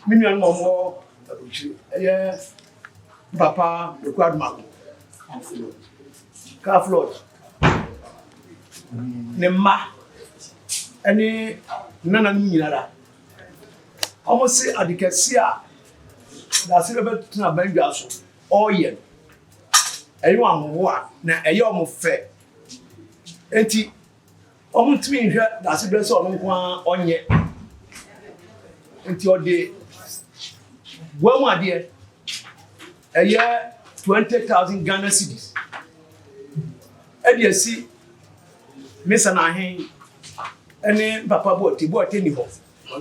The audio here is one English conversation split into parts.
Minion more, yes, Papa, the Adomako. Calf Lord. Nema, any Nana Nina. Almost say at the Cassia, that's about to have been all year. Anyone what, now a yom of fair. Enti, almost mean that's a blessing on yet. Until the one more dear, a year 20,000 Ghana cedis. And you see, Miss Anahe, and then Papa bought any more.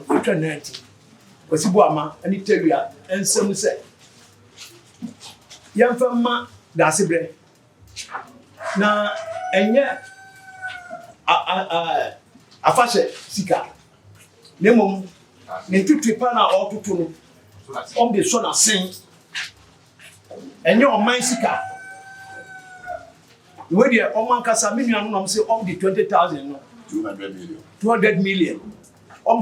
After 90, was Ibuama, and Italia, and some say, young farmer, that's a bread. Now, and yet, a fashion sika. Nemo. Nentu tripa na otutu no the son asen enye o man sika we dey o man kasa me nua no say the 20,000 no 200 million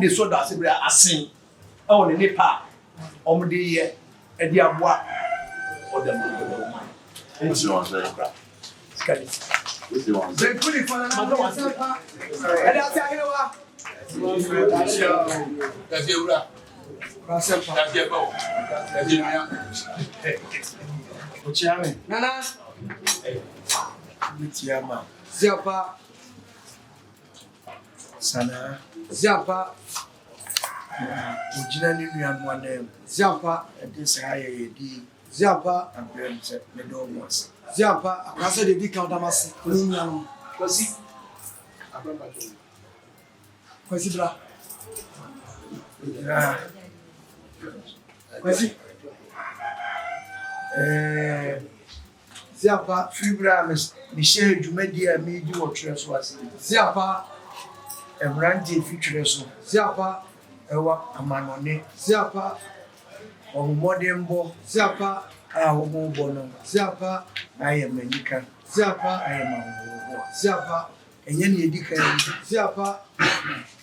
the son da se bra asen e o ne nepa de ye e di aboa Odauman What's your answer? skali What's your answer? they put it for na do answer e da say ahewa That's your rap. That's your bow. That's your Ochiame. Nana. Mitiama. Ziapa. Sana. Ziapa. Ojina ni nuanu anem. Ziapa. Edi saye yedi. Ziapa. Abrem se medo mos. Ziapa. Akase de di ka odamasi. Ni nuanu. Kwasi. Kwasi bra. Kwasi. Ziapa. Fibra me share dwumadi a me di wo Etwereso ase. Ziapa. Emrante Etwereso. Ziapa. Ewa amanone. Ziapa. Omodembo. Ziapa. Omo bono. Ziapa. Aye manika. Ziapa. Aye mawo. Ziapa. Enye ne edi kan. Ziapa.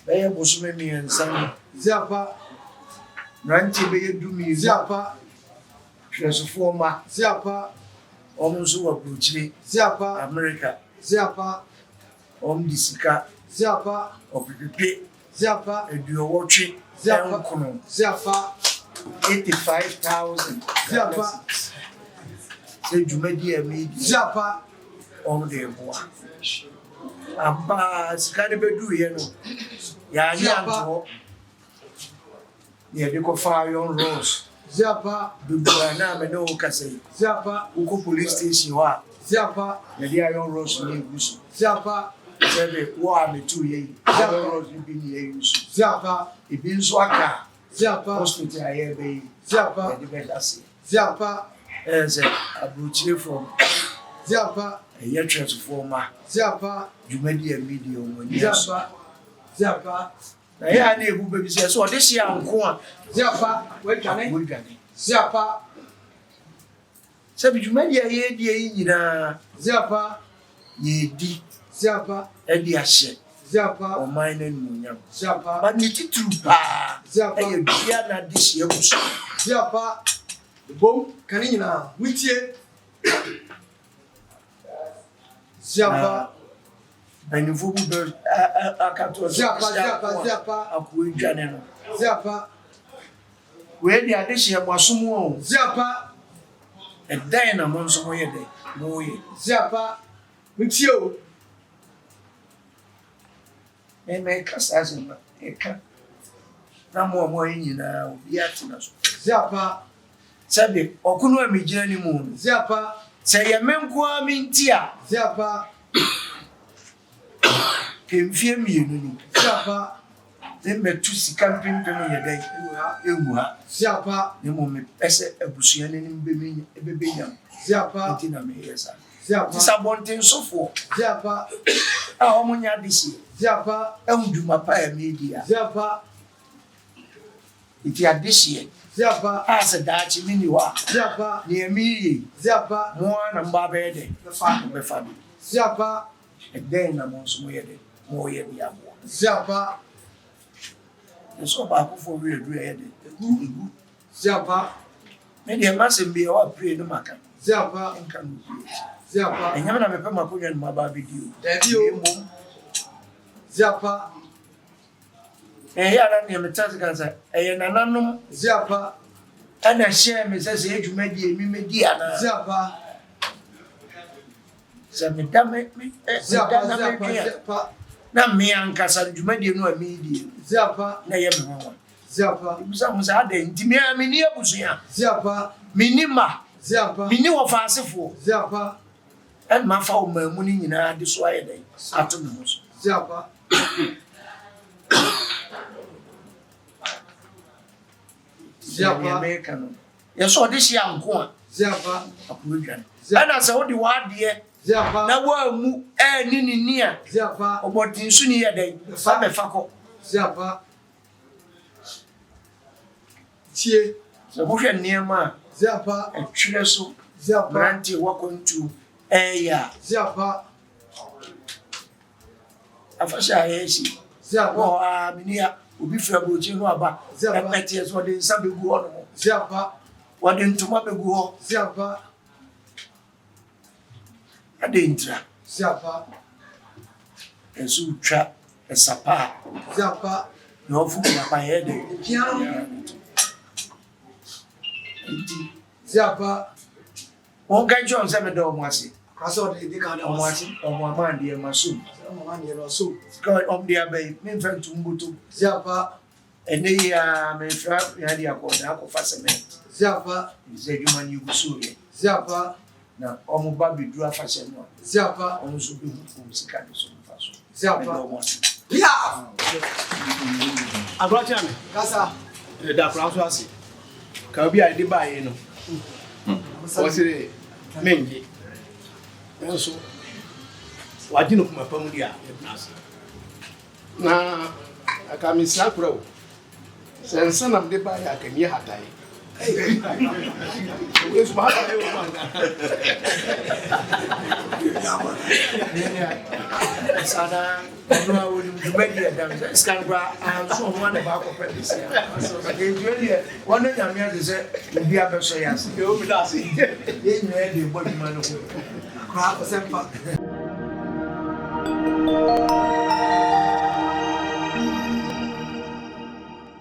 Beye bosume mi ensan. Ziapa. Ranti beye dumi. Ziapa. Etwereso forma. Ziapa. Omunso wa Bruchile. Ziapa. America. Ziapa. Disika. Ziapa. Opipipe. Ziapa. Eduowotwe. Ziapa. Kono. Ziapa. 85,000. Ziapa. Se dwumadi a me di. Ziapa. De boa. Aba sikane bedu ye no. Ya ni anto. Ye de ko fa yon rose. Ziapa. Dudu na me no kase. Ziapa. Uko police station wa. Ziapa. Ye de yon rose ni gusu. Ziapa. Sebe wo a me tu ye. Yon rose ni bi ni ye yusu. Ziapa. Ibi nso aka. Ziapa. Hospital aye be. Ziapa. Ye de be dase. Ziapa. Say Abruchile from Ziapa. Etwereso forma. Ziapa. Dwumadi a media won. Ziapa. Ziapa. Na ya na ebu bebi se so de hia nko a. Ziapa. We dwane. Ziapa. Sabi dwumadi a ye di yi nyina. Ziapa. Ye di. Ziapa. E di ahye. Ziapa. O man na nunyam. Ziapa. Ba ni titru pa. Ziapa. E ye bia na di hia busu. Ziapa. Bom, kani nyina. Witie. Ziapa. Banifu bu be akato. Ziapa. Aku edwane no. Ziapa. We di ade hia mwasomo o. Ziapa. E dan na mo nso mo ye de. Mo ye. Ziapa. Witie o. Me kasa zima. E ka. Na mo nyina obi atina so. Ziapa. Sabi okunu amigina ni mu. Ziapa. Se ye menko amintia. Ziapa. Kemfie mienu ni. Ziapa. ne metu sika mpempem yɛ dɛ egu ha Siapa ne mo me pese abusua ne bebenya siapa nti na me yesa siapa tisa bonten sofo siapa a omo nya disi siapa nduma pa ya media siapa iti adisi siapa asa dachi mini wa siapa ne emiye siapa mo na mba be de be fa bi siapa den na mo so mo ye de mo ye bi abo siapa so ba ko fo we do ye de egu siapa me de ma se bi wa pray no maka siapa nka no siapa enyama na me pe makonya no ma ba video Dadio siapa ya na ne metase kansa nananom siapa ana share me se edwuma di emi medi ana siapa se me da me siapa na me ankasa edwuma di no ami di siapa na ye me ho siapa musa musa ada ntimi ami ni abusuya siapa minima siapa mini wo faasefo siapa en ma fa o mamu ni nyina de so aye den ato me ho so siapa siapa America no ye so de hia nko a siapa apodwan ana se wo de wa de siapa na wa mu ni a siapa obotin su ni ye den fa be fa ko siapa tie so bo hwe niema siapa Etwereso siapa branti wakontu eya siapa afasha yeshi siapa wo a minia obi fra broji no aba epete so de nsa begu ho no siapa wode ntoma begu ho siapa ade ntra siapa esu twa esapa siapa no fu na pa ye de piano siapa won kan jo nse me do mo ase kaso de ka da mo ase o mo ma de maso mo ma ni lo so ko om dia bay me fa tumbutu siapa ene ya me fra ya dia ko da ko fa cement siapa ze juma ni gusu ye siapa na omo ba bi dura fa se no siapa omo so bi hu sika de so fa so siapa ya Agbacha me. kasa Da Franso ase. Ka obi a de ba ye no. O sire menje. Enso waji no kuma pam dia e blase. Na aka mi sia kura o. Sense na de ba ya ka mi hatai. Eso ba hatai o ma. sana no a woni dubedi adam scan bra am so no na ba ko pese ya ke dubedi wona nyame ade se bi abeso ya se Yo mi da se. ye nwe de boduma no ko kwa ko sempa